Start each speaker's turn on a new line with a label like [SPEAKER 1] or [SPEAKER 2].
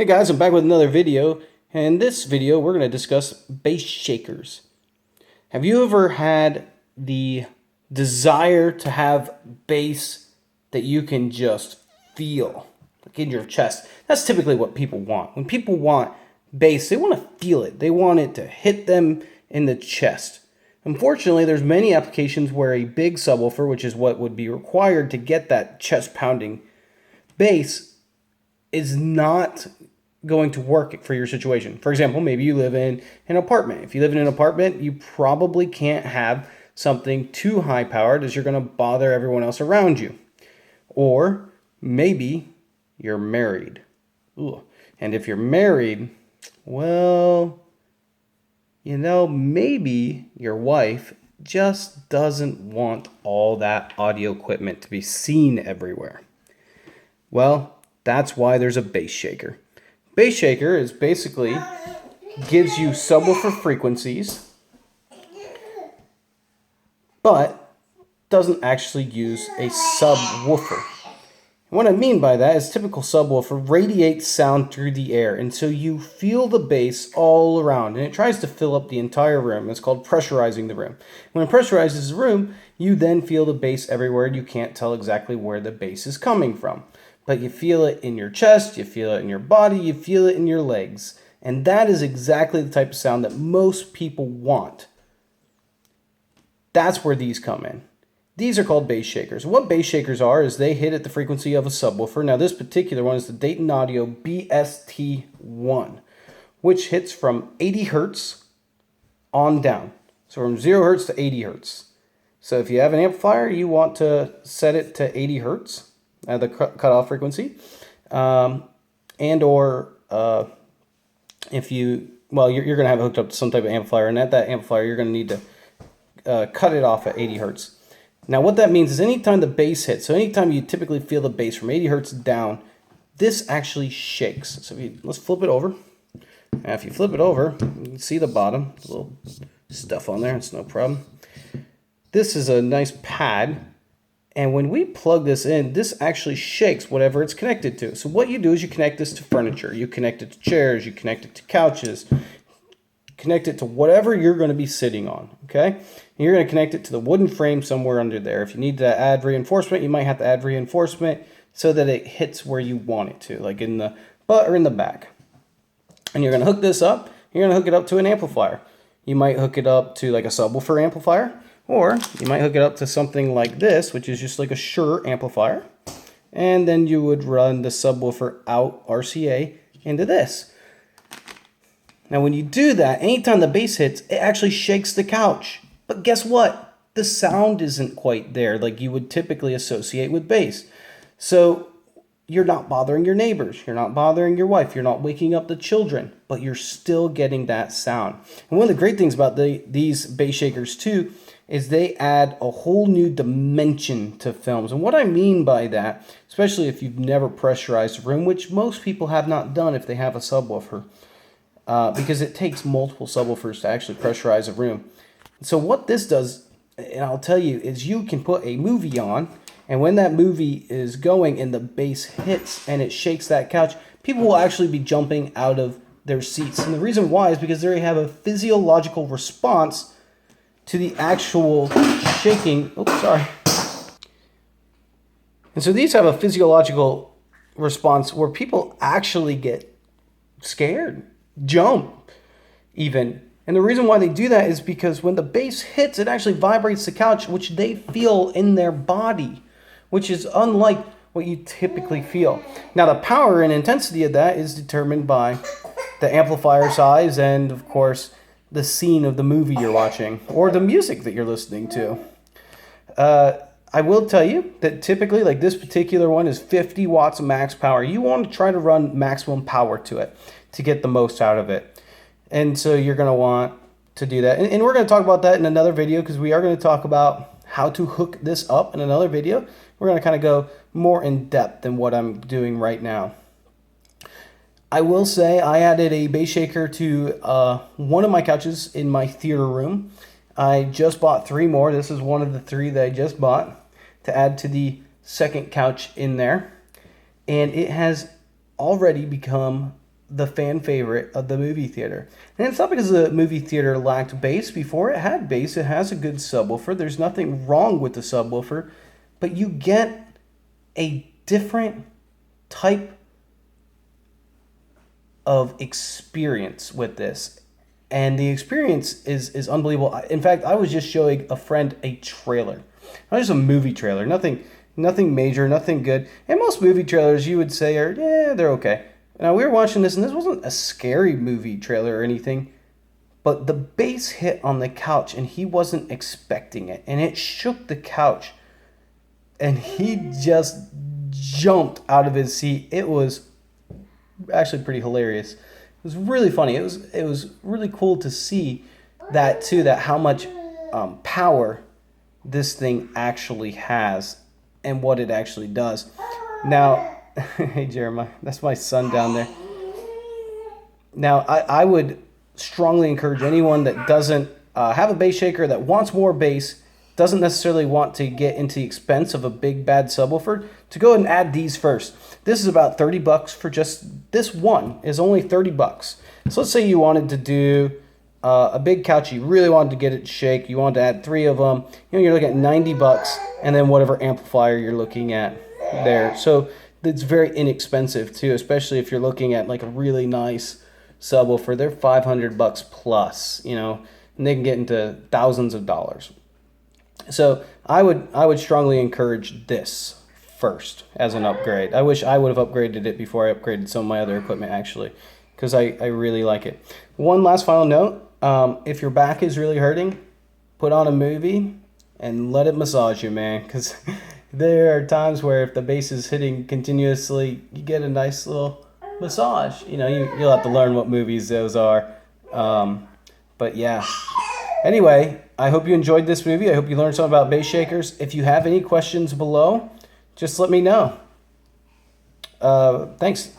[SPEAKER 1] Hey guys, I'm back with another video, and in this video we're going to discuss bass shakers. Have you ever had the desire to have bass that you can just feel, like in your chest? That's typically what people want. When people want bass, they want to feel it. They want it to hit them in the chest. Unfortunately, there's many applications where a big subwoofer, which is what would be required to get that chest pounding bass, is not going to work for your situation. For example, maybe you live in an apartment. If you live in an apartment, you probably can't have something too high powered as you're going to bother everyone else around you. Or maybe you're married. Ooh. And if you're married, well, maybe your wife just doesn't want all that audio equipment to be seen everywhere. Well, that's why there's a bass shaker. Bass shaker is basically gives you subwoofer frequencies, but doesn't actually use a subwoofer. What I mean by that is typical subwoofer radiates sound through the air, and so you feel the bass all around, and it tries to fill up the entire room. It's called pressurizing the room. When it pressurizes the room, you then feel the bass everywhere, and you can't tell exactly where the bass is coming from. But you feel it in your chest, you feel it in your body, you feel it in your legs. And that is exactly the type of sound that most people want. That's where these come in. These are called bass shakers. What bass shakers are is they hit at the frequency of a subwoofer. Now this particular one is the Dayton Audio BST1, which hits from 80 hertz on down. So from 0 hertz to 80 hertz. So if you have an amplifier, you want to set it to 80 hertz. The cutoff frequency, and or if you're going to have it hooked up to some type of amplifier, and at that amplifier you're going to need to cut it off at 80 hertz. Now what that means is anytime the bass hits, so anytime you typically feel the bass from 80 hertz down, this actually shakes. So let's flip it over. Now if you flip it over, you can see the bottom, a little stuff on there, it's no problem. This is a nice pad. And when we plug this in, this actually shakes whatever it's connected to. So what you do is you connect this to furniture. You connect it to chairs. You connect it to couches. Connect it to whatever you're going to be sitting on, okay? And you're going to connect it to the wooden frame somewhere under there. If you need to add reinforcement, you might have to add reinforcement so that it hits where you want it to, like in the butt or in the back. And you're going to hook this up. You're going to hook it up to an amplifier. You might hook it up to like a subwoofer amplifier. Or you might hook it up to something like this, which is just like a Shure amplifier. And then you would run the subwoofer out RCA into this. Now when you do that, anytime the bass hits, it actually shakes the couch. But guess what? The sound isn't quite there like you would typically associate with bass. So you're not bothering your neighbors. You're not bothering your wife. You're not waking up the children. But you're still getting that sound. And one of the great things about these bass shakers too is they add a whole new dimension to films. And what I mean by that, especially if you've never pressurized a room, which most people have not done if they have a subwoofer, because it takes multiple subwoofers to actually pressurize a room. So what this does, and I'll tell you, is you can put a movie on, and when that movie is going and the bass hits and it shakes that couch, people will actually be jumping out of their seats. And the reason why is because they have a physiological response to the actual shaking. Oops, sorry. And so these have a physiological response where people actually get scared, jump even. And the reason why they do that is because when the bass hits, it actually vibrates the couch, which they feel in their body, which is unlike what you typically feel. Now the power and intensity of that is determined by the amplifier size and, of course, the scene of the movie you're watching or the music that you're listening to. I will tell you that typically, like this particular one is 50 watts of max power. You want to try to run maximum power to it to get the most out of it. And so you're going to want to do that. And we're going to talk about that in another video because we are going to talk about how to hook this up in another video. We're going to kind of go more in depth than what I'm doing right now. I will say I added a bass shaker to one of my couches in my theater room. I just bought 3 more. This is one of the 3 that I just bought to add to the second couch in there. And it has already become the fan favorite of the movie theater. And it's not because the movie theater lacked bass before. It had bass. It has a good subwoofer. There's nothing wrong with the subwoofer. But you get a different type of experience with this. And the experience is unbelievable. In fact, I was just showing a friend a trailer. Not just a movie trailer. Nothing major, nothing good. And most movie trailers you would say are, yeah, they're okay. Now, we were watching this, and this wasn't a scary movie trailer or anything, but the bass hit on the couch, and he wasn't expecting it, and it shook the couch, and he just jumped out of his seat. It was actually pretty hilarious. It was really funny. It was really cool to see that, too, that how much power this thing actually has and what it actually does. Now, hey, Jeremiah, that's my son down there. Now, I would strongly encourage anyone that doesn't have a bass shaker, that wants more bass, doesn't necessarily want to get into the expense of a big bad subwoofer, to go and add these first. This is about $30 for just this one. Is only $30. So let's say you wanted to do a big couch, you really wanted to get it to shake, you wanted to add 3 of them. You're looking at $90, and then whatever amplifier you're looking at there. So it's very inexpensive too, especially if you're looking at like a really nice subwoofer. They're $500 plus, and they can get into thousands of dollars. So I would strongly encourage this first as an upgrade. I wish I would have upgraded it before I upgraded some of my other equipment, actually, because I really like it. One last final note, if your back is really hurting, put on a movie and let it massage you, man, because there are times where if the bass is hitting continuously, you get a nice little massage. You'll have to learn what movies those are. But yeah. Anyway, I hope you enjoyed this movie. I hope you learned something about bass shakers. If you have any questions below, just let me know. Thanks.